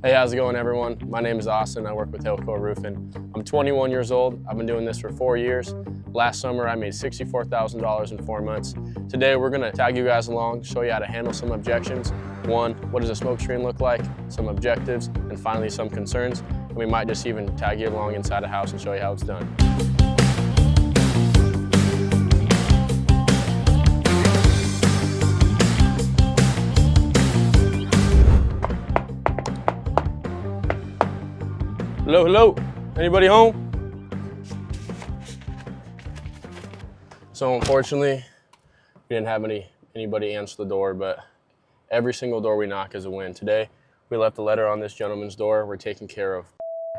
Hey, how's it going, everyone? My name is Austin. I work with Hillcore Roofing. I'm 21 years old. I've been doing this for 4 years. Last summer, I made $64,000 in 4 months. Today, we're gonna tag you guys along, show you how to handle some objections. One, what does a smoke screen look like? Some objectives, and finally, some concerns. And we might just even tag you along inside a house and show you how it's done. Hello, hello, anybody home? So unfortunately, we didn't have anybody answer the door, but every single door we knock is a win. Today, we left a letter on this gentleman's door. We're taking care of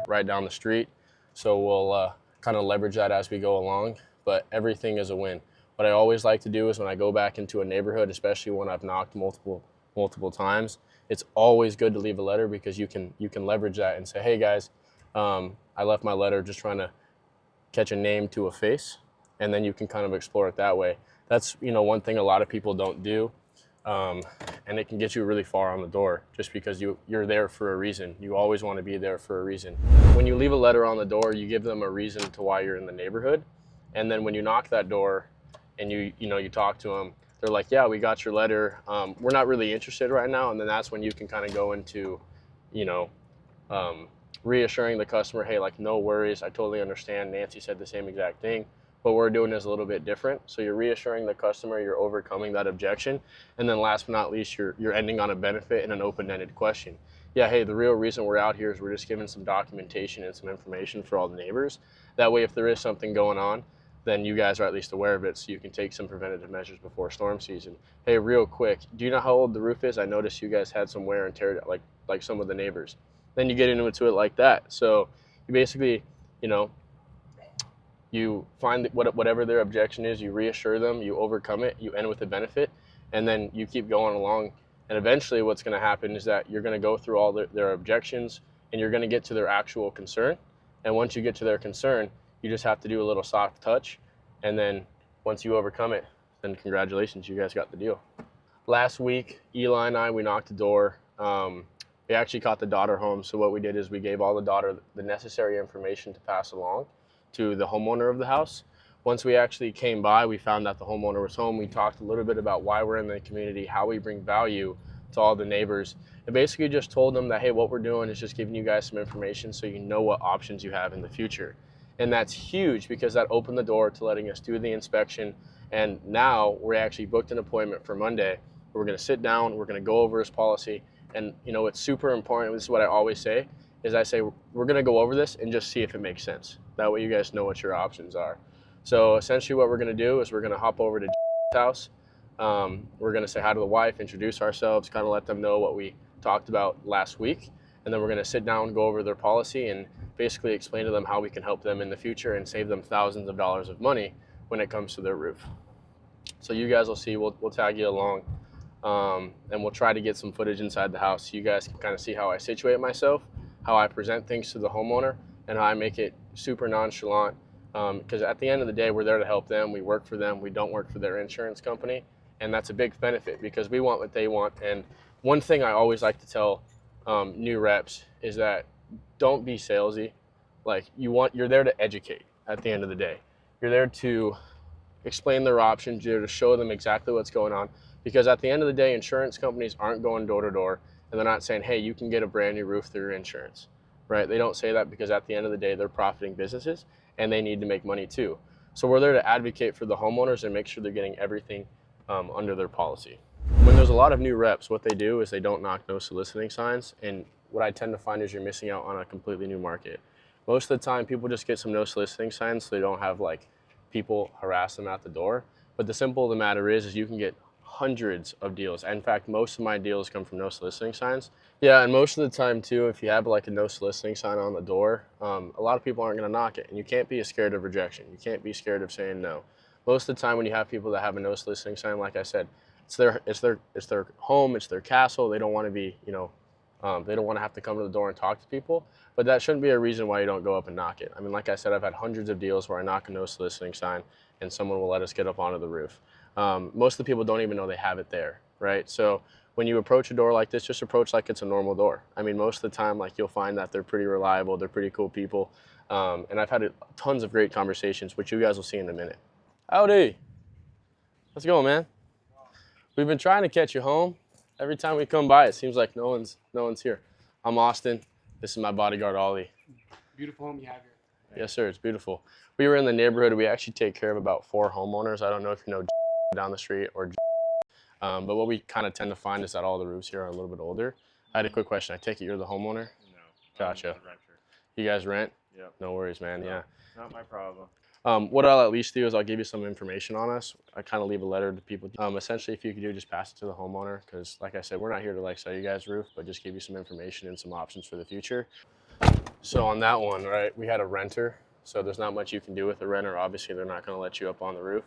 right down the street. So we'll kind of leverage that as we go along, but everything is a win. What I always like to do is when I go back into a neighborhood, especially when I've knocked multiple times, it's always good to leave a letter because you can leverage that and say, hey guys, I left my letter just trying to catch a name to a face, and then you can kind of explore it that way. That's one thing a lot of people don't do, and it can get you really far on the door just because you're there for a reason. You always want to be there for a reason. When you leave a letter on the door, you give them a reason to why you're in the neighborhood, and then when you knock that door and you talk to them, they're like, yeah, we got your letter. We're not really interested right now, and then that's when you can kind of go into, reassuring the customer, hey, like, no worries, I totally understand. Nancy said the same exact thing. What we're doing is a little bit different. So you're reassuring the customer, you're overcoming that objection. And then last but not least, you're ending on a benefit and an open-ended question. Yeah, hey, the real reason we're out here is we're just giving some documentation and some information for all the neighbors. That way, if there is something going on, then you guys are at least aware of it so you can take some preventative measures before storm season. Hey, real quick, do you know how old the roof is? I noticed you guys had some wear and tear like some of the neighbors. Then you get into it like that. So you basically, you find whatever their objection is, you reassure them, you overcome it, you end with a benefit, and then you keep going along. And eventually what's going to happen is that you're going to go through all their objections and you're going to get to their actual concern. And once you get to their concern, you just have to do a little soft touch. And then once you overcome it, then congratulations, you guys got the deal. Last week, Eli and I, we knocked the door. We actually caught the daughter home. So what we did is we gave all the daughter the necessary information to pass along to the homeowner of the house. Once we actually came by, we found that the homeowner was home. We talked a little bit about why we're in the community, how we bring value to all the neighbors, and basically just told them that, hey, what we're doing is just giving you guys some information so you know what options you have in the future. And that's huge because that opened the door to letting us do the inspection. And now we're actually booked an appointment for Monday. We're gonna sit down, we're gonna go over his policy. And it's super important, this is what I always say, is I say, we're gonna go over this and just see if it makes sense. That way you guys know what your options are. So essentially what we're gonna do is we're gonna hop over to house. We're gonna say hi to the wife, introduce ourselves, kind of let them know what we talked about last week. And then we're gonna sit down, go over their policy and basically explain to them how we can help them in the future and save them thousands of dollars of money when it comes to their roof. So you guys will see, we'll tag you along. And we'll try to get some footage inside the house so you guys can kind of see how I situate myself, how I present things to the homeowner, and how I make it super nonchalant. Because at the end of the day, we're there to help them. We work for them. We don't work for their insurance company. And that's a big benefit because we want what they want. And one thing I always like to tell new reps is that don't be salesy. Like you're there to educate at the end of the day. You're there to explain their options. You're there to show them exactly what's going on. Because at the end of the day, insurance companies aren't going door to door and they're not saying, hey, you can get a brand new roof through your insurance, right? They don't say that because at the end of the day, they're profiting businesses and they need to make money too. So we're there to advocate for the homeowners and make sure they're getting everything under their policy. When there's a lot of new reps, what they do is they don't knock no soliciting signs. And what I tend to find is you're missing out on a completely new market. Most of the time, people just get some no soliciting signs so they don't have like people harass them at the door. But the simple of the matter is you can get hundreds of deals. In fact, most of my deals come from no soliciting signs. Yeah, and most of the time too, if you have like a no soliciting sign on the door, a lot of people aren't gonna knock it. And you can't be scared of rejection. You can't be scared of saying no. Most of the time when you have people that have a no soliciting sign, like I said, it's their home, it's their castle. They don't wanna be, they don't wanna have to come to the door and talk to people. But that shouldn't be a reason why you don't go up and knock it. I mean, like I said, I've had hundreds of deals where I knock a no soliciting sign and someone will let us get up onto the roof. Most of the people don't even know they have it there, right? So when you approach a door like this, just approach like it's a normal door. I mean, most of the time, like, you'll find that they're pretty reliable, they're pretty cool people. And I've had tons of great conversations, which you guys will see in a minute. Howdy. How's it going, man? We've been trying to catch you home. Every time we come by, it seems like no one's here. I'm Austin. This is my bodyguard, Ollie. Beautiful home you have here. Yes, sir. It's beautiful. We were in the neighborhood. We actually take care of about 4 homeowners. I don't know if you know down the street or but what we kind of tend to find is that all the roofs here are a little bit older. I had a quick question. I take it you're the homeowner? No. Gotcha. I'm a renter. You guys rent? Yep. No worries, man. No, Yeah. Not my problem. What I'll at least do is I'll give you some information on us. I kind of leave a letter to people. Essentially, if you could do, just pass it to the homeowner, because like I said, we're not here to like sell you guys a roof, but just give you some information and some options for the future. So on that one, right, we had a renter. So there's not much you can do with a renter. Obviously, they're not going to let you up on the roof.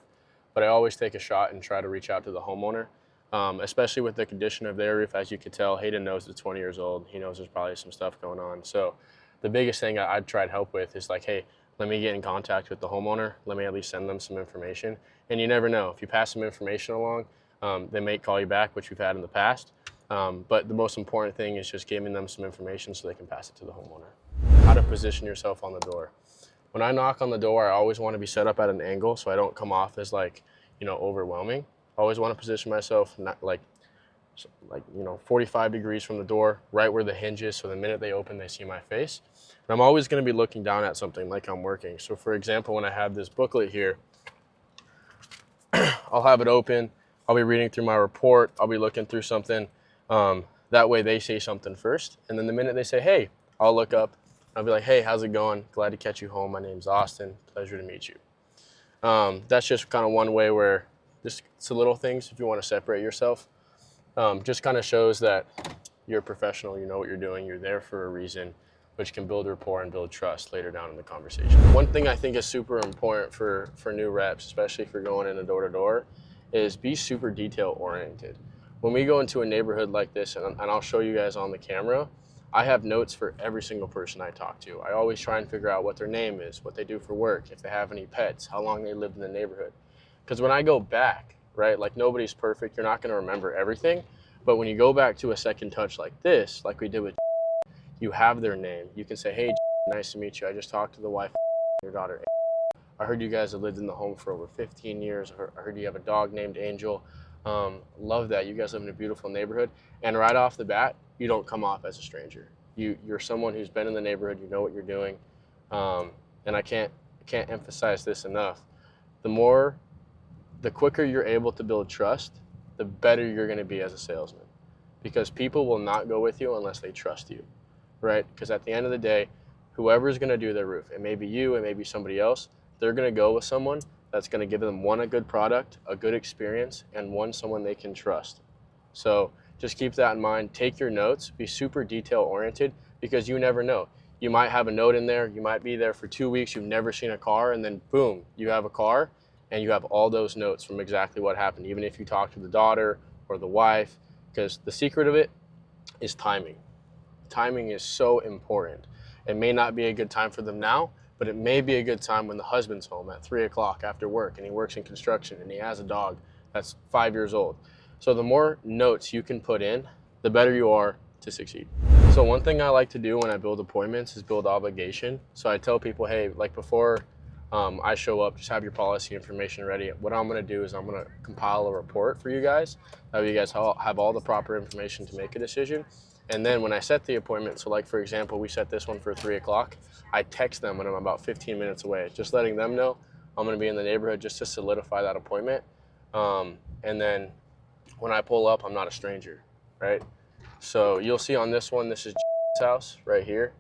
But I always take a shot and try to reach out to the homeowner. Especially with the condition of their roof. As you could tell, Hayden knows it's 20 years old. He knows there's probably some stuff going on. So the biggest thing I'd try to help with is like, hey, let me get in contact with the homeowner. Let me at least send them some information. And you never know. If you pass some information along, they may call you back, which we've had in the past. But the most important thing is just giving them some information so they can pass it to the homeowner. How to position yourself on the door. When I knock on the door, I always want to be set up at an angle so I don't come off as like, overwhelming. I always want to position myself not like 45 degrees from the door, right where the hinge is, so the minute they open, they see my face. And I'm always going to be looking down at something like I'm working. So for example, when I have this booklet here, I'll have it open, I'll be reading through my report, I'll be looking through something. That way they say something first, and then the minute they say, hey, I'll look up, I'll be like, hey, how's it going? Glad to catch you home. My name's Austin. Pleasure to meet you. That's just kind of one way where just it's the little things if you want to separate yourself. Just kind of shows that you're a professional, you know what you're doing, you're there for a reason, which can build rapport and build trust later down in the conversation. One thing I think is super important for new reps, especially if you're going in a door-to-door, is be super detail oriented. When we go into a neighborhood like this, and I'll show you guys on the camera, I have notes for every single person I talk to. I always try and figure out what their name is, what they do for work, if they have any pets, how long they lived in the neighborhood. Because when I go back, right, like nobody's perfect, you're not going to remember everything. But when you go back to a second touch like this, like we did with, you have their name. You can say, hey, nice to meet you. I just talked to the wife, your daughter. I heard you guys have lived in the home for over 15 years. I heard you have a dog named Angel. Love that. You guys live in a beautiful neighborhood. And right off the bat, you don't come off as a stranger. You're someone who's been in the neighborhood. You know what you're doing. And I can't emphasize this enough. The quicker you're able to build trust, the better you're going to be as a salesman, because people will not go with you unless they trust you, right? Because at the end of the day, whoever is going to do their roof, it may be you, it may be somebody else, they're going to go with someone that's going to give them, one, a good product, a good experience, and one, someone they can trust. So just keep that in mind. Take your notes, be super detail oriented, because you never know. You might have a note in there, you might be there for 2 weeks, you've never seen a car, and then boom, you have a car, and you have all those notes from exactly what happened, even if you talk to the daughter or the wife, because the secret of it is timing. Timing is so important. It may not be a good time for them now, but it may be a good time when the husband's home at 3 o'clock after work and he works in construction and he has a dog that's 5 years old. So the more notes you can put in, the better you are to succeed. So one thing I like to do when I build appointments is build obligation. So I tell people, hey, like before I show up, just have your policy information ready. What I'm gonna do is I'm gonna compile a report for you guys. That way you guys have all the proper information to make a decision. And then when I set the appointment, so like for example, we set this one for 3 o'clock, I text them when I'm about 15 minutes away, just letting them know I'm gonna be in the neighborhood just to solidify that appointment. And then when I pull up, I'm not a stranger, right? So you'll see on this one, this is house right here.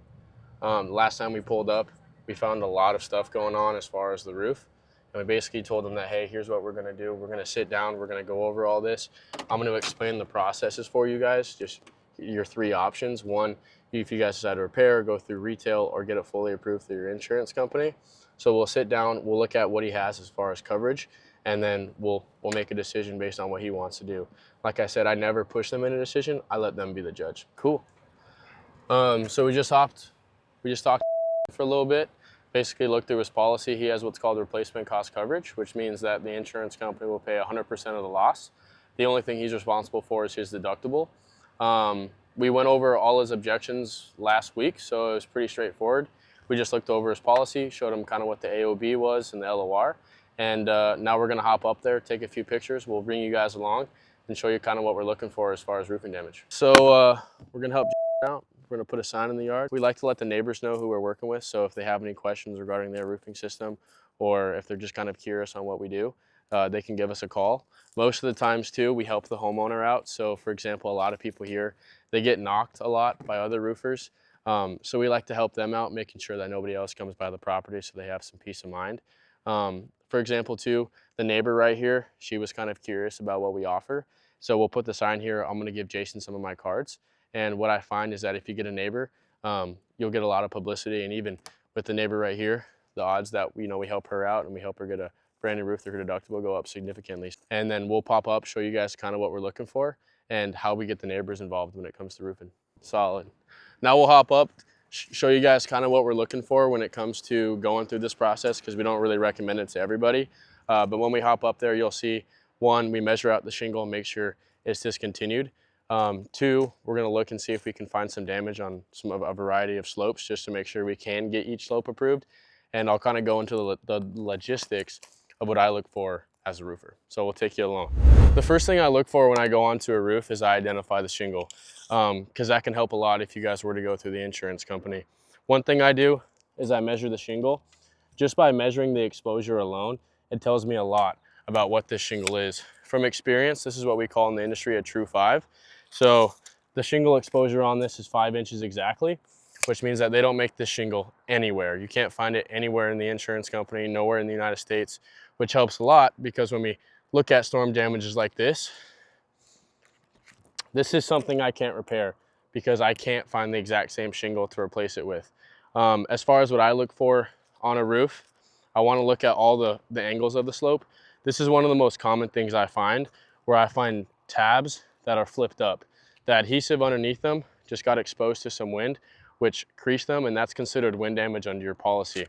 Last time we pulled up, we found a lot of stuff going on as far as the roof. And we basically told them that, hey, here's what we're gonna do. We're gonna sit down, we're gonna go over all this. I'm gonna explain the processes for you guys, just your 3 options. One, if you guys decide to repair, go through retail, or get it fully approved through your insurance company. So we'll sit down, we'll look at what he has as far as coverage, and then we'll make a decision based on what he wants to do. Like I said, I never push them in a decision. I let them be the judge. Cool. So we just talked for a little bit. Basically looked through his policy. He has what's called replacement cost coverage, which means that the insurance company will pay 100% of the loss. The only thing he's responsible for is his deductible. We went over all his objections last week, so it was pretty straightforward. We just looked over his policy, showed him kind of what the AOB was and the LOR, and now we're gonna hop up there, take a few pictures. We'll bring you guys along and show you kind of what we're looking for as far as roofing damage. So we're gonna help out. We're gonna put a sign in the yard. We like to let the neighbors know who we're working with, so if they have any questions regarding their roofing system, or if they're just kind of curious on what we do, they can give us a call. Most of the times too, we help the homeowner out. So for example, a lot of people here, they get knocked a lot by other roofers. So we like to help them out, making sure that nobody else comes by the property so they have some peace of mind. For example too, the neighbor right here, she was kind of curious about what we offer. So we'll put the sign here. I'm gonna give Jason some of my cards. And what I find is that if you get a neighbor, you'll get a lot of publicity. And even with the neighbor right here, the odds that we help her out and we help her get a brand new roof, their deductible go up significantly. And then we'll pop up, show you guys kind of what we're looking for and how we get the neighbors involved when it comes to roofing. Solid. Now we'll hop up, show you guys kind of what we're looking for when it comes to going through this process, because we don't really recommend it to everybody. But when we hop up there, you'll see, one, we measure out the shingle and make sure it's discontinued. Two, we're gonna look and see if we can find some damage on a variety of slopes just to make sure we can get each slope approved. And I'll kind of go into the logistics of what I look for as a roofer. So we'll take you along. The first thing I look for when I go onto a roof is I identify the shingle, because that can help a lot if you guys were to go through the insurance company. One thing I do is I measure the shingle. Just by measuring the exposure alone, it tells me a lot about what this shingle is. From experience, this is what we call in the industry a true 5. So the shingle exposure on this is 5 inches exactly, which means that they don't make this shingle anywhere. You can't find it anywhere in the insurance company, nowhere in the United States, which helps a lot because when we look at storm damages like this is something I can't repair because I can't find the exact same shingle to replace it with. As far as what I look for on a roof, I want to look at all the angles of the slope. This is one of the most common things I find, where I find tabs that are flipped up. The adhesive underneath them just got exposed to some wind, which creased them, and that's considered wind damage under your policy.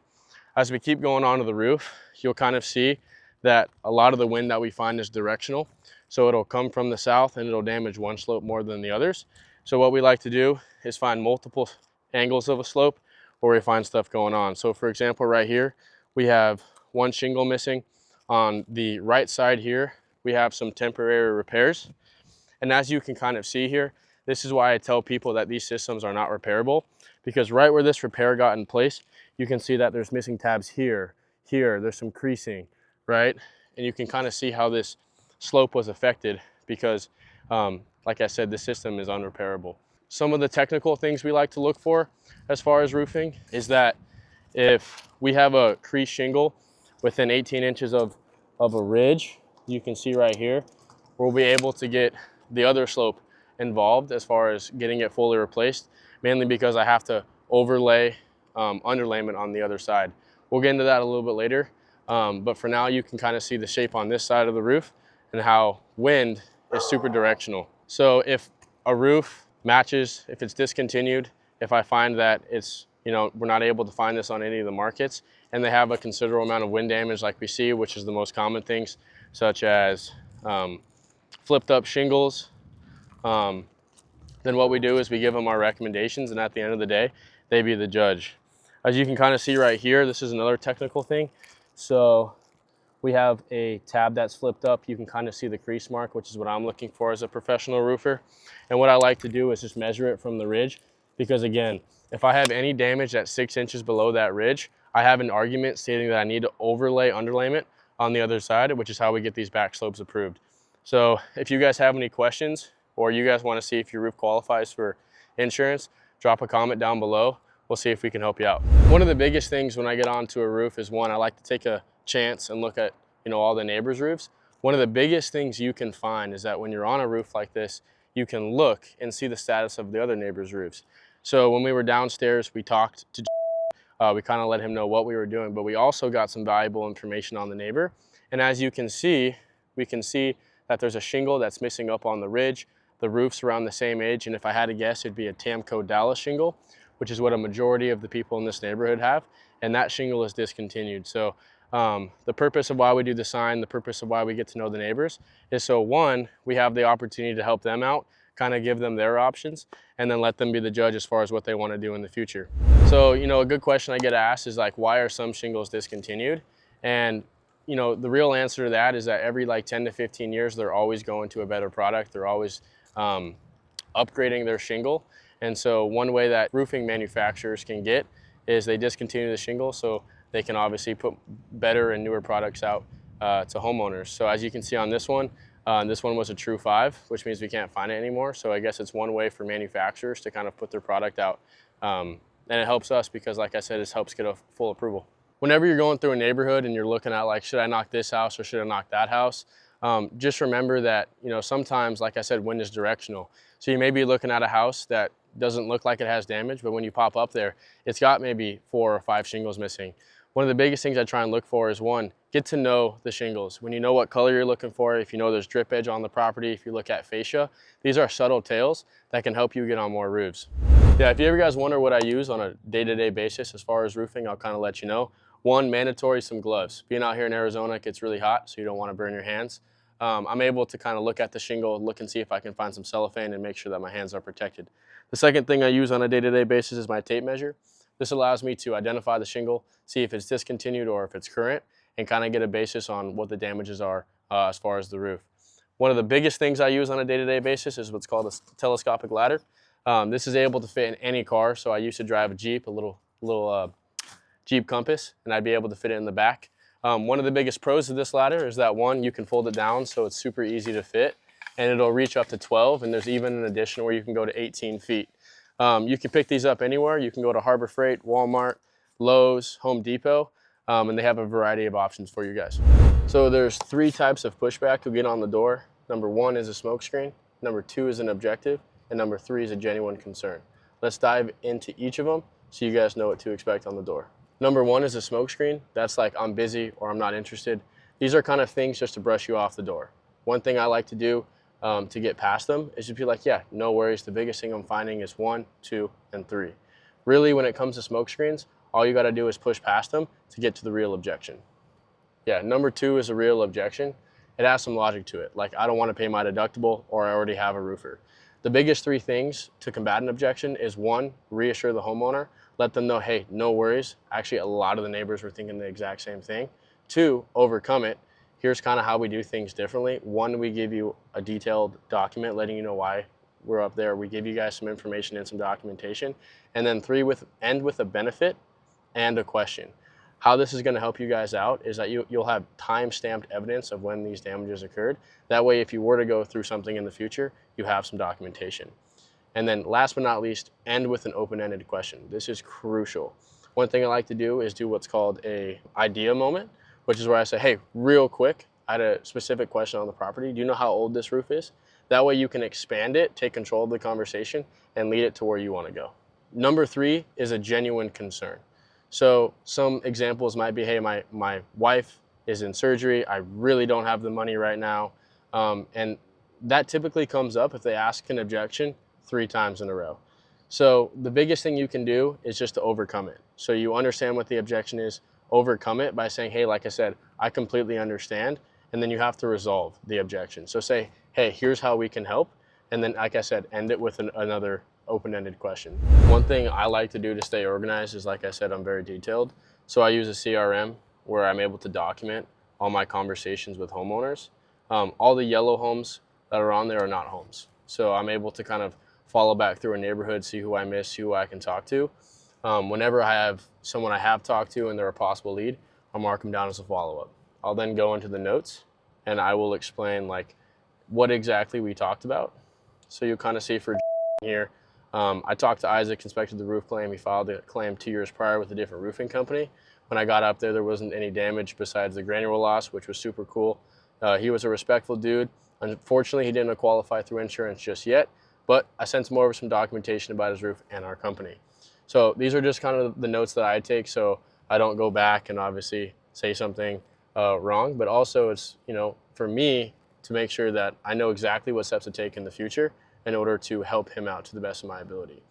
As we keep going onto the roof, you'll kind of see that a lot of the wind that we find is directional. So it'll come from the south and it'll damage one slope more than the others. So what we like to do is find multiple angles of a slope where we find stuff going on. So for example, right here, we have one shingle missing. On the right side here, we have some temporary repairs. And as you can kind of see here, this is why I tell people that these systems are not repairable, because right where this repair got in place, you can see that there's missing tabs here, there's some creasing, right? And you can kind of see how this slope was affected because, like I said, the system is unrepairable. Some of the technical things we like to look for as far as roofing is that if we have a creased shingle within 18 inches of a ridge, you can see right here, we'll be able to get the other slope involved as far as getting it fully replaced, mainly because I have to overlay underlayment on the other side. We'll get into that a little bit later, but for now you can kind of see the shape on this side of the roof and how wind is super directional. So if a roof matches, if it's discontinued, if I find that it's, we're not able to find this on any of the markets and they have a considerable amount of wind damage like we see, which is the most common things, such as flipped up shingles, then what we do is we give them our recommendations, and at the end of the day, they be the judge. As you can kind of see right here, this is another technical thing. So we have a tab that's flipped up. You can kind of see the crease mark, which is what I'm looking for as a professional roofer. And what I like to do is just measure it from the ridge, because again, if I have any damage that's 6 inches below that ridge, I have an argument stating that I need to overlay underlayment on the other side, which is how we get these back slopes approved. So if you guys have any questions, or you guys want to see if your roof qualifies for insurance, drop a comment down below. We'll see if we can help you out. One of the biggest things when I get onto a roof is, one, I like to take a chance and look at all the neighbors' roofs. One of the biggest things you can find is that when you're on a roof like this, you can look and see the status of the other neighbors' roofs. So when we were downstairs, we talked to we kind of let him know what we were doing, but we also got some valuable information on the neighbor. And as you can see, we can see that there's a shingle that's missing up on the ridge. The roof's around the same age, and if I had to guess, it'd be a Tamco Dallas shingle, which is what a majority of the people in this neighborhood have, and that shingle is discontinued. So The purpose of why we do the sign, the purpose of why we get to know the neighbors is so one, we have the opportunity to help them out, kind of give them their options, and then let them be the judge as far as what they want to do in the future. So, a good question I get asked is like, why are some shingles discontinued? And, the real answer to that is that every like 10 to 15 years, they're always going to a better product. They're always upgrading their shingle. And so one way that roofing manufacturers can get is they discontinue the shingle so they can obviously put better and newer products out to homeowners. So as you can see on this one was a true 5, which means we can't find it anymore. So I guess it's one way for manufacturers to kind of put their product out. And it helps us because, like I said, it helps get a full approval. Whenever you're going through a neighborhood and you're looking at like, should I knock this house or should I knock that house? Just remember that, sometimes, like I said, wind is directional. So you may be looking at a house that doesn't look like it has damage, but when you pop up there, it's got maybe 4 or 5 shingles missing. One of the biggest things I try and look for is one, get to know the shingles. When you know what color you're looking for, if you know there's drip edge on the property, if you look at fascia, these are subtle tails that can help you get on more roofs. Yeah, if you ever guys wonder what I use on a day-to-day basis as far as roofing, I'll kind of let you know. One, mandatory, some gloves. Being out here in Arizona, it gets really hot, so you don't want to burn your hands. I'm able to kind of look at the shingle, look and see if I can find some cellophane and make sure that my hands are protected. The second thing I use on a day-to-day basis is my tape measure. This allows me to identify the shingle, see if it's discontinued or if it's current, and kind of get a basis on what the damages are as far as the roof. One of the biggest things I use on a day-to-day basis is what's called a telescopic ladder. This is able to fit in any car, so I used to drive a Jeep, a little Jeep Compass, and I'd be able to fit it in the back. One of the biggest pros of this ladder is that one, you can fold it down so it's super easy to fit, and it'll reach up to 12, and there's even an addition where you can go to 18 feet. You can pick these up anywhere. You can go to Harbor Freight, Walmart, Lowe's, Home Depot, and they have a variety of options for you guys. So there's 3 types of pushback you'll get on the door. Number 1 is a smoke screen, number 2 is an objective, and number 3 is a genuine concern. Let's dive into each of them so you guys know what to expect on the door. Number 1 is a smoke screen. That's like, I'm busy or I'm not interested. These are kind of things just to brush you off the door. One thing I like to do to get past them is just be like, yeah, no worries. The biggest thing I'm finding is 1, 2, and 3. Really, when it comes to smoke screens, all you got to do is push past them to get to the real objection. Yeah, number 2 is a real objection. It has some logic to it. Like, I don't want to pay my deductible or I already have a roofer. The biggest 3 things to combat an objection is 1, reassure the homeowner. Let them know, hey, no worries. Actually, a lot of the neighbors were thinking the exact same thing. 2, overcome it. Here's kind of how we do things differently. 1, we give you a detailed document letting you know why we're up there. We give you guys some information and some documentation. And then 3, end with a benefit and a question. How this is going to help you guys out is that you'll have time-stamped evidence of when these damages occurred. That way, if you were to go through something in the future, you have some documentation. And then last but not least, end with an open-ended question. This is crucial. One thing I like to do is do what's called a idea moment, which is where I say, hey, real quick, I had a specific question on the property. Do you know how old this roof is? That way you can expand it, take control of the conversation, and lead it to where you want to go. Number 3 is a genuine concern. So some examples might be, hey, my wife is in surgery. I really don't have the money right now. And that typically comes up if they ask an objection 3 times in a row. So the biggest thing you can do is just to overcome it. So you understand what the objection is, overcome it by saying, hey, like I said, I completely understand. And then you have to resolve the objection. So say, hey, here's how we can help. And then, like I said, end it with another open-ended question. One thing I like to do to stay organized is, like I said, I'm very detailed. So I use a CRM where I'm able to document all my conversations with homeowners. All the yellow homes that are on there are not homes. So I'm able to kind of follow back through a neighborhood, see who I miss, see who I can talk to. Whenever I have someone I have talked to and they're a possible lead, I'll mark them down as a follow-up. I'll then go into the notes and I will explain like what exactly we talked about. So you'll kind of see for here, I talked to Isaac, inspected the roof claim. He filed a claim 2 years prior with a different roofing company. When I got up there wasn't any damage besides the granule loss, which was super cool. He was a respectful dude. Unfortunately, he didn't qualify through insurance just yet, but I sent him over some documentation about his roof and our company. So these are just kind of the notes that I take so I don't go back and obviously say something wrong, but also it's, for me to make sure that I know exactly what steps to take in the future in order to help him out to the best of my ability.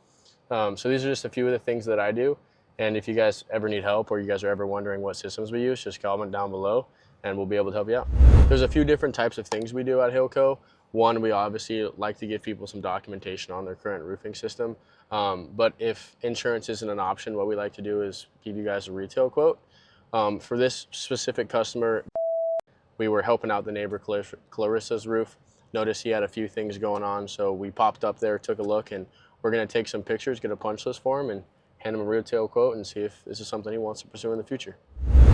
So these are just a few of the things that I do. And if you guys ever need help or you guys are ever wondering what systems we use, just comment down below and we'll be able to help you out. There's a few different types of things we do at Hillco. One, we obviously like to give people some documentation on their current roofing system. But if insurance isn't an option, what we like to do is give you guys a retail quote. For this specific customer, we were helping out the neighbor Clarissa's roof. Noticed he had a few things going on, so we popped up there, took a look, and we're gonna take some pictures, get a punch list for him, and hand him a retail quote and see if this is something he wants to pursue in the future.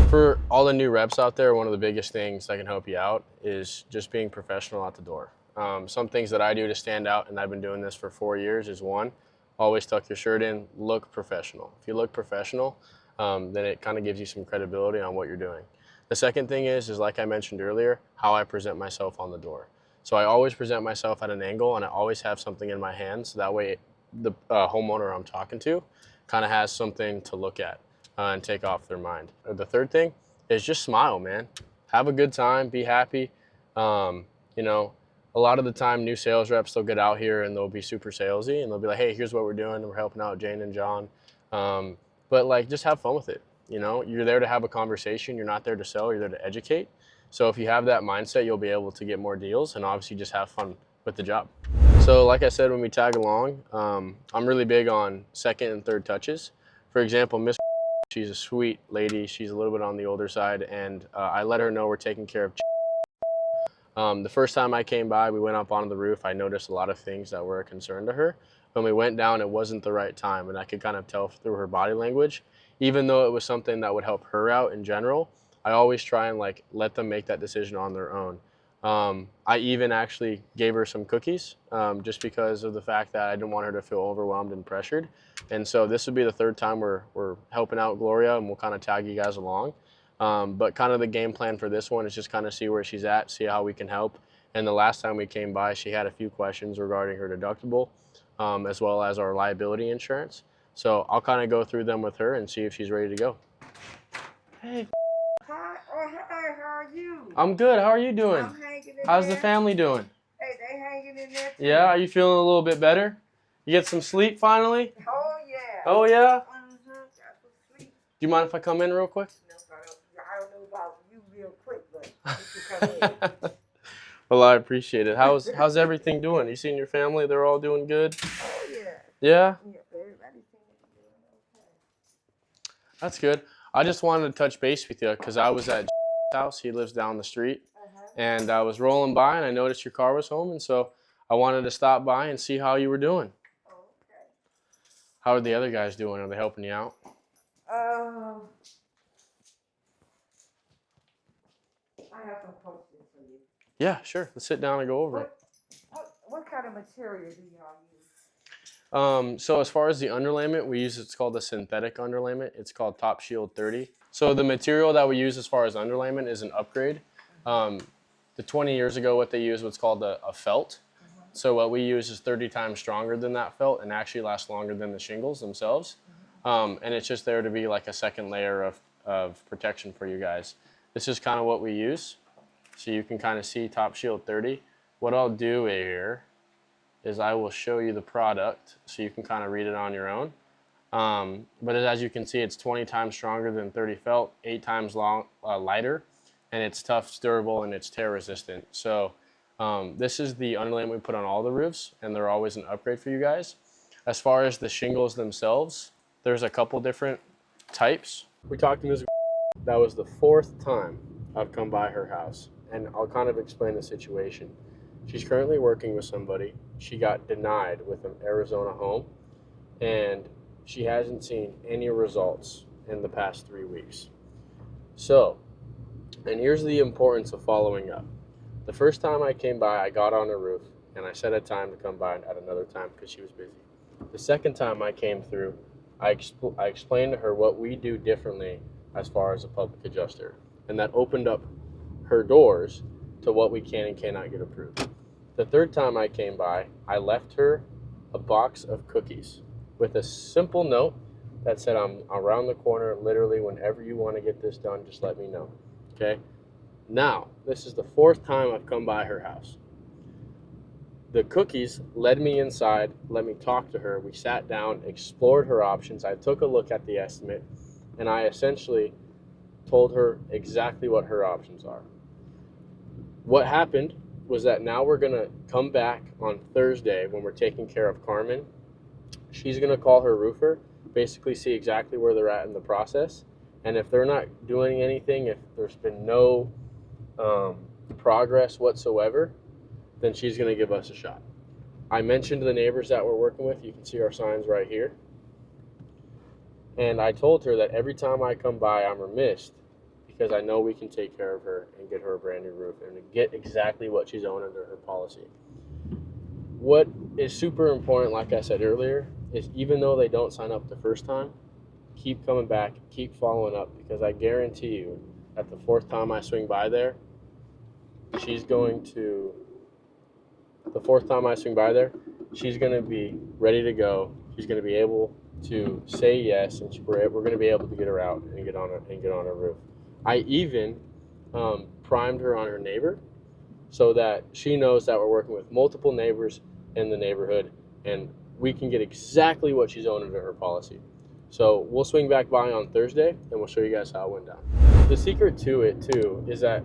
For all the new reps out there, one of the biggest things that can help you out is just being professional at the door. Some things that I do to stand out, and I've been doing this for 4 years, is one, always tuck your shirt in, look professional. If you look professional, then it kind of gives you some credibility on what you're doing. The second thing is like I mentioned earlier, how I present myself on the door. So I always present myself at an angle and I always have something in my hand, so that way the homeowner I'm talking to kind of has something to look at and take off their mind. The third thing is just smile, man. Have a good time, be happy. You know, a lot of the time new sales reps, they'll get out here and they'll be super salesy and they'll be like, hey, here's what we're doing. We're helping out Jane and John. But like, just have fun with it. You know, you're there to have a conversation. You're not there to sell, you're there to educate. So if you have that mindset, you'll be able to get more deals and obviously just have fun with the job. So like I said, when we tag along, I'm really big on second and third touches. For example, Miss, she's a sweet lady. She's a little bit on the older side, and I let her know we're taking care of. The first time I came by, we went up onto the roof. I noticed a lot of things that were a concern to her. When we went down, it wasn't the right time, and I could kind of tell through her body language. Even though it was something that would help her out in general, I always try and like let them make that decision on their own. I even actually gave her some cookies just because of the fact that I didn't want her to feel overwhelmed and pressured. And so this would be the third time we're helping out Gloria, and we'll kind of tag you guys along. But kind of the game plan for this one is just kind of see where she's at, see how we can help. And the last time we came by, she had a few questions regarding her deductible, as well as our liability insurance. So I'll kind of go through them with her and see if she's ready to go. Hey. Hi, oh hi, how are you? I'm good. How are you doing? I'm hanging in How's there. the family doing? Hey, they hanging in there too. Yeah, are you feeling a little bit better? You get some sleep finally? Oh yeah. Oh yeah? Got some sleep. Do you mind if I come in real quick? No, I don't know about you real quick, but you can come in. Well, I appreciate it. How's everything doing? You seen your family? They're all doing good? Oh yeah. Yeah? Yeah, everybody seems to be doing okay. That's good. I just wanted to touch base with you because I was at house. He lives down the street. And I was rolling by and I noticed your car was home, and so I wanted to stop by and see how you were doing. Oh, okay. How are the other guys doing? Are they helping you out? I have some questions for you. Yeah, sure. Let's sit down and go over it. What kind of material do y'all use? So as far as the underlayment, we use it's called a synthetic underlayment. It's called Top Shield 30. So the material that we use as far as underlayment is an upgrade. The 20 years ago, what they used was called a felt. So what we use is 30 times stronger than that felt and actually lasts longer than the shingles themselves. And it's just there to be like a second layer of protection for you guys. This is kind of what we use. So you can kind of see Top Shield 30. What I'll do here is I will show you the product so you can kind of read it on your own. But as you can see, it's 20 times stronger than 30 felt, 8 times lighter, and it's tough, it's durable, and it's tear resistant. So this is the underlayment we put on all the roofs, and they're always an upgrade for you guys. As far as the shingles themselves, there's a couple different types. We talked to Ms. That was the 4th time I've come by her house, and I'll kind of explain the situation. She's currently working with somebody. She got denied with an Arizona home, and she hasn't seen any results in the past 3 weeks. So, and here's the importance of following up. The first time I came by, I got on her roof, and I set a time to come by at another time because she was busy. The second time I came through, I explained to her what we do differently as far as a public adjuster, and that opened up her doors to what we can and cannot get approved. The third time I came by, I left her a box of cookies with a simple note that said, I'm around the corner, literally whenever you want to get this done, just let me know, okay? Now, this is the 4th time I've come by her house. The cookies led me inside, let me talk to her. We sat down, explored her options. I took a look at the estimate, and I essentially told her exactly what her options are. What happened was that now we're going to come back on Thursday when we're taking care of Carmen. She's going to call her roofer, basically see exactly where they're at in the process. And if they're not doing anything, if there's been no progress whatsoever, then she's going to give us a shot. I mentioned the neighbors that we're working with. You can see our signs right here. And I told her that every time I come by, I'm remiss because I know we can take care of her and get her a brand new roof and get exactly what she's owed under her policy. What is super important, like I said earlier, is even though they don't sign up the first time, keep coming back, keep following up, because I guarantee you that the fourth time I swing by there, she's going to be ready to go. She's going to be able to say yes, and we're going to be able to get her out and get on her roof. I even primed her on her neighbor so that she knows that we're working with multiple neighbors in the neighborhood, and we can get exactly what she's owed under her policy. So we'll swing back by on Thursday, and we'll show you guys how it went down. The secret to it, too, is that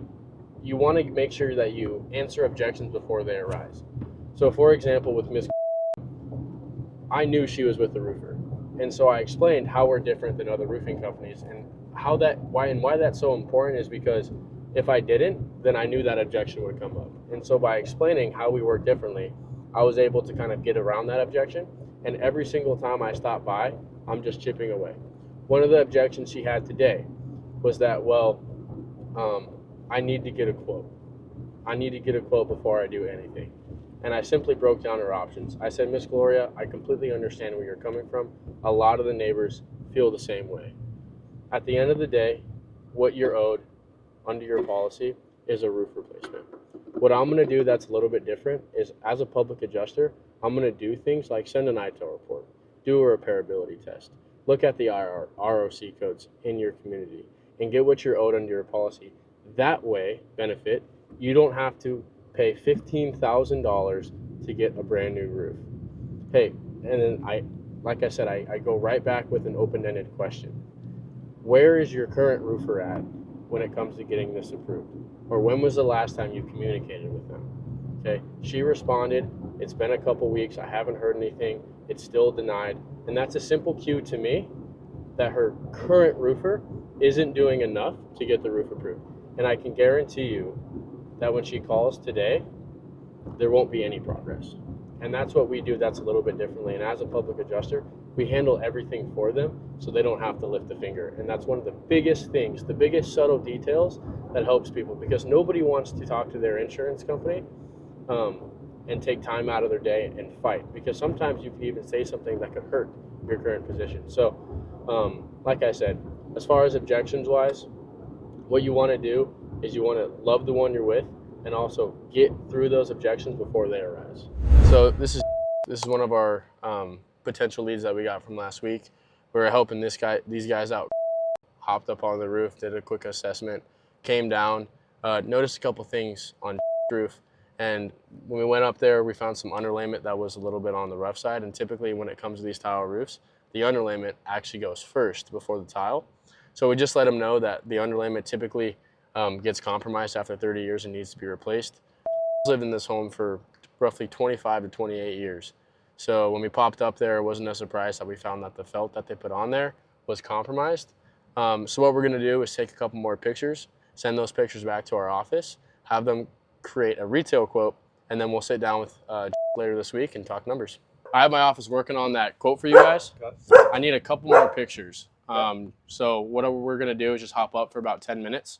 you want to make sure that you answer objections before they arise. So, for example, with Miss, I knew she was with the roofer, and so I explained how we're different than other roofing companies, and why that's so important is because if I didn't, then I knew that objection would come up. And so by explaining how we work differently, I was able to kind of get around that objection. And every single time I stop by, I'm just chipping away. One of the objections she had today was that, I need to get a quote. I need to get a quote before I do anything. And I simply broke down her options. I said, Miss Gloria, I completely understand where you're coming from. A lot of the neighbors feel the same way. At the end of the day, what you're owed under your policy is a roof replacement. What I'm going to do that's a little bit different is, as a public adjuster, I'm going to do things like send an ITIL report, do a repairability test, look at the ROC codes in your community, and get what you're owed under your policy. That way, benefit, you don't have to pay $15,000 to get a brand new roof. Hey, and then I go right back with an open-ended question. Where is your current roofer at when it comes to getting this approved? Or when was the last time you communicated with them? Okay, she responded, it's been a couple weeks, I haven't heard anything, it's still denied. And that's a simple cue to me that her current roofer isn't doing enough to get the roof approved. And I can guarantee you that when she calls today, there won't be any progress. And that's what we do that's a little bit differently. And as a public adjuster, we handle everything for them so they don't have to lift a finger. And that's one of the biggest things, the biggest subtle details that helps people, because nobody wants to talk to their insurance company and take time out of their day and fight, because sometimes you can even say something that could hurt your current position. So like I said, as far as objections wise, what you want to do is you want to love the one you're with and also get through those objections before they arise. So this is one of our potential leads that we got from last week. We were helping these guys out. Hopped up on the roof, did a quick assessment, came down, noticed a couple things on roof, and when we went up there, we found some underlayment that was a little bit on the rough side. And typically, when it comes to these tile roofs, the underlayment actually goes first before the tile. So we just let them know that the underlayment typically gets compromised after 30 years and needs to be replaced. I've lived in this home for roughly 25 to 28 years. So when we popped up there, it wasn't a surprise that we found that the felt that they put on there was compromised. So what we're going to do is take a couple more pictures, send those pictures back to our office, have them create a retail quote, and then we'll sit down with later this week and talk numbers. I have my office working on that quote for you guys. I need a couple more pictures. So what we're going to do is just hop up for about 10 minutes,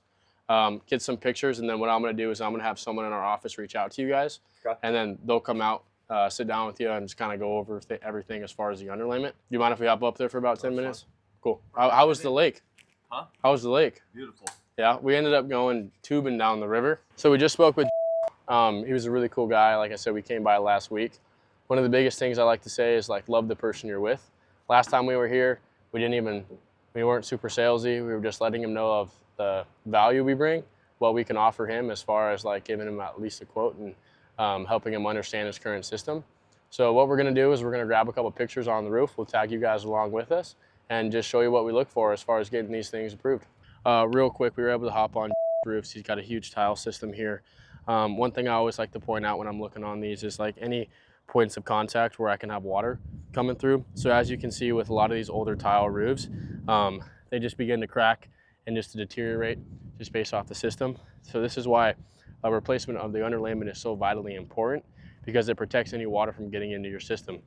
get some pictures, and then what I'm going to do is I'm going to have someone in our office reach out to you guys, and then they'll come out, sit down with you, and just kind of go over everything as far as the underlayment. Do you mind if we hop up there for about 10 minutes? Cool. How was the lake? Huh? How was the lake? Beautiful. Yeah, we ended up going tubing down the river. So we just spoke with he was a really cool guy. Like I said, we came by last week. One of the biggest things I like to say is, like, love the person you're with. Last time we were here, we weren't super salesy. We were just letting him know of the value we bring, what we can offer him as far as, like, giving him at least a quote. And helping him understand his current system. So what we're going to do is we're going to grab a couple pictures on the roof. We'll tag you guys along with us and just show you what we look for as far as getting these things approved. Real quick, we were able to hop on roofs. He's got a huge tile system here. One thing I always like to point out when I'm looking on these is like any points of contact where I can have water coming through. So as you can see with a lot of these older tile roofs, they just begin to crack and just to deteriorate just based off the system. So this is why a replacement of the underlayment is so vitally important, because it protects any water from getting into your system.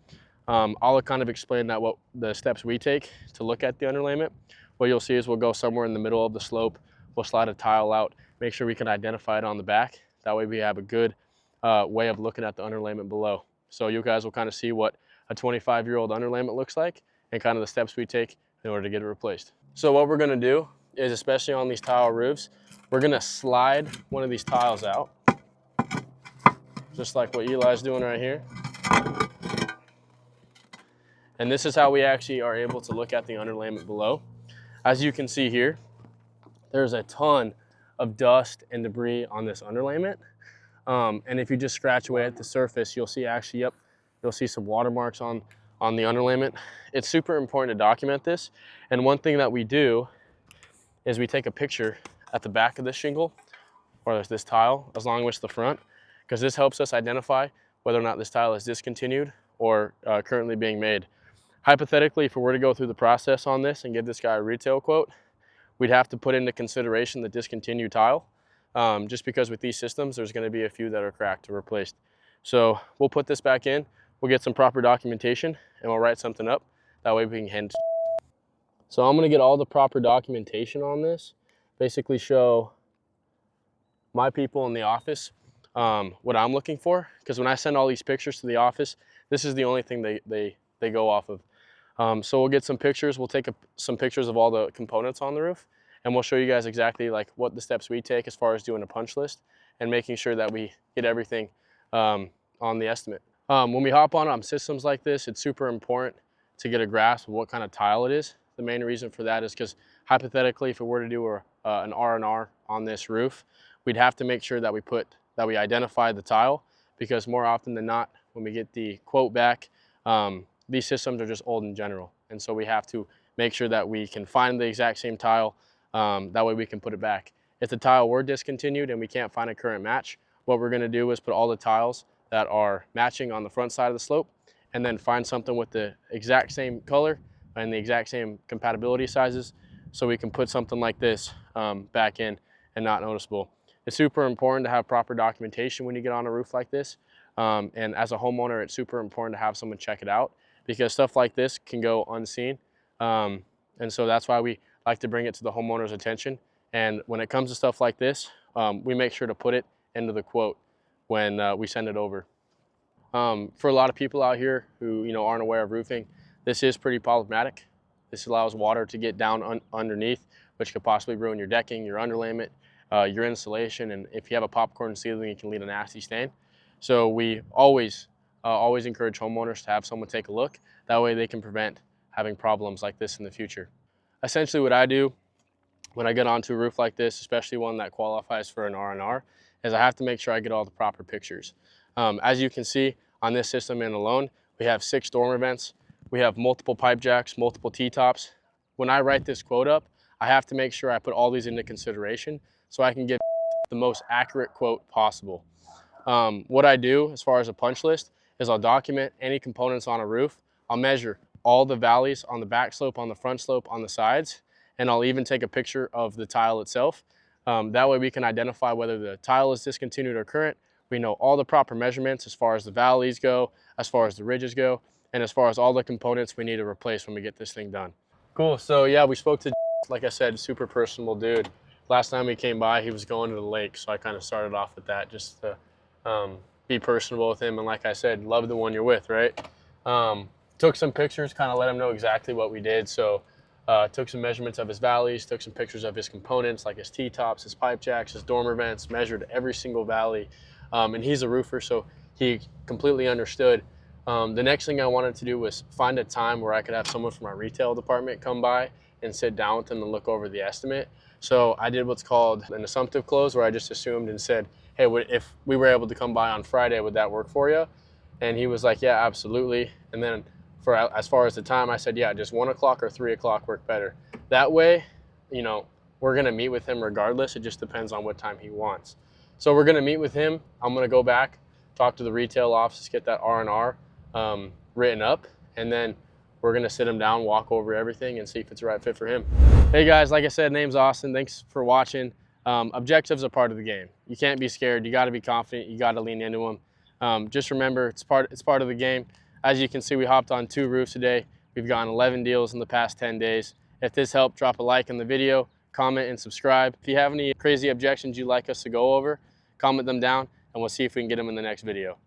I'll kind of explain that what the steps we take to look at the underlayment. What you'll see is we'll go somewhere in the middle of the slope, we'll slide a tile out, make sure we can identify it on the back. That way we have a good way of looking at the underlayment below. So you guys will kind of see what a 25-year-old underlayment looks like and kind of the steps we take in order to get it replaced. So what we're gonna do is, especially on these tile roofs, we're gonna slide one of these tiles out, just like what Eli's doing right here. And this is how we actually are able to look at the underlayment below. As you can see here, there's a ton of dust and debris on this underlayment. And if you just scratch away at the surface, you'll see actually, yep, you'll see some watermarks on the underlayment. It's super important to document this. And one thing that we do is we take a picture at the back of this shingle or this tile, as long as the front, because this helps us identify whether or not this tile is discontinued or currently being made. Hypothetically, if we were to go through the process on this and give this guy a retail quote, we'd have to put into consideration the discontinued tile, just because with these systems, there's gonna be a few that are cracked or replaced. So we'll put this back in, we'll get some proper documentation, and we'll write something up. That way we can hand it. So I'm gonna get all the proper documentation on this, basically show my people in the office what I'm looking for, because when I send all these pictures to the office, this is the only thing they go off of. So we'll get some pictures, we'll take some pictures of all the components on the roof, and we'll show you guys exactly like what the steps we take as far as doing a punch list and making sure that we get everything on the estimate. When we hop on systems like this, it's super important to get a grasp of what kind of tile it is. The main reason for that is because hypothetically, if we were to do an R&R on this roof, we'd have to make sure that we identify the tile, because more often than not, when we get the quote back, these systems are just old in general. And so we have to make sure that we can find the exact same tile. That way we can put it back. If the tile were discontinued and we can't find a current match, what we're gonna do is put all the tiles that are matching on the front side of the slope, and then find something with the exact same color and the exact same compatibility sizes, so we can put something like this back in and not noticeable. It's super important to have proper documentation when you get on a roof like this. And as a homeowner, it's super important to have someone check it out, because stuff like this can go unseen. And so that's why we like to bring it to the homeowner's attention. And when it comes to stuff like this, we make sure to put it into the quote when we send it over. For a lot of people out here who aren't aware of roofing, this is pretty problematic. This allows water to get down underneath, which could possibly ruin your decking, your underlayment, your insulation, and if you have a popcorn ceiling, it can leave a nasty stain. So we always encourage homeowners to have someone take a look. That way they can prevent having problems like this in the future. Essentially what I do when I get onto a roof like this, especially one that qualifies for an R&R, is I have to make sure I get all the proper pictures. As you can see on this system in alone, we have 6 dormer vents. We have multiple pipe jacks, multiple T-tops. When I write this quote up, I have to make sure I put all these into consideration so I can give the most accurate quote possible. What I do as far as a punch list is I'll document any components on a roof. I'll measure all the valleys on the back slope, on the front slope, on the sides, and I'll even take a picture of the tile itself. That way we can identify whether the tile is discontinued or current. We know all the proper measurements as far as the valleys go, as far as the ridges go, and as far as all the components we need to replace when we get this thing done. Cool, so yeah, we spoke to, like I said, super personable dude. Last time he came by, he was going to the lake, so I kind of started off with that just to be personable with him. And like I said, love the one you're with, right? Took some pictures, kind of let him know exactly what we did. So took some measurements of his valleys, took some pictures of his components, like his T-tops, his pipe jacks, his dormer vents, measured every single valley. And he's a roofer, so he completely understood. The next thing I wanted to do was find a time where I could have someone from our retail department come by and sit down with him and look over the estimate. So I did what's called an assumptive close, where I just assumed and said, hey, if we were able to come by on Friday, would that work for you? And he was like, yeah, absolutely. And then as far as the time, I said, yeah, just 1 o'clock or 3 o'clock work better. That way, you know, we're going to meet with him regardless. It just depends on what time he wants. So we're going to meet with him. I'm going to go back, talk to the retail office, get that R&R written up, and then we're going to sit him down, walk over everything, and see if it's the right fit for him. Hey guys, like I said, name's Austin. Thanks for watching. Objectives are part of the game. You can't be scared. You got to be confident. You got to lean into them. Just remember, it's part of the game. As you can see, we hopped on 2 roofs today. We've gotten 11 deals in the past 10 days. If this helped, drop a like on the video, comment, and subscribe. If you have any crazy objections you'd like us to go over, comment them down, and we'll see if we can get them in the next video.